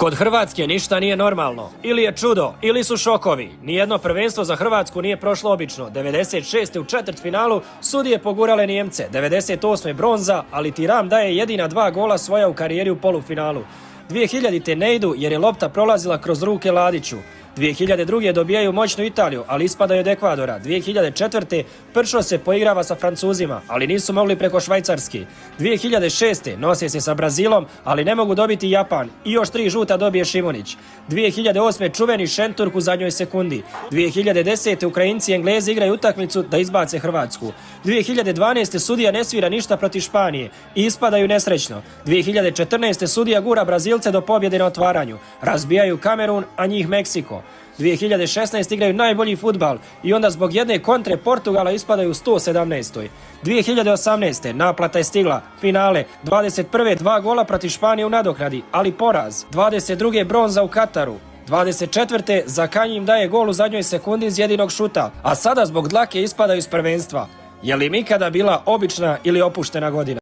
Kod Hrvatske ništa nije normalno. Ili je čudo, ili su šokovi. Nijedno prvenstvo za Hrvatsku nije prošlo obično. 96. u četvrtfinalu sudije pogurale Nijemce. 98. bronza, ali Tiram daje jedina 2 gola svoja u karijeri u polufinalu. 2000. ne idu jer je lopta prolazila kroz ruke Ladiću. 2002. dobijaju moćnu Italiju, ali ispadaju od Ekvadora. 2004. pršo se poigrava sa Francuzima, ali nisu mogli preko Švajcarski. 2006. nose se sa Brazilom, ali ne mogu dobiti Japan. I još 3 žuta dobije Šimunić. 2008. čuveni Šenturk u zadnjoj sekundi. 2010. Ukrajinci i Englezi igraju utakmicu da izbace Hrvatsku. 2012. sudija ne svira ništa protiv Španije i ispadaju nesrećno. 2014. sudija gura Brazilce do pobjede na otvaranju. Razbijaju Kamerun, a njih Meksiko. 2016. igraju najbolji fudbal i onda zbog jedne kontre Portugala ispadaju u 117. 2018. naplata je stigla, finale, 21. 2 gola protiv Španije u nadoknadi, ali poraz. 22. bronza u Kataru. 24. Zakanji im daje gol u zadnjoj sekundi iz jedinog šuta, a sada zbog dlake ispadaju iz prvenstva. Je li im ikada bila obična ili opuštena godina?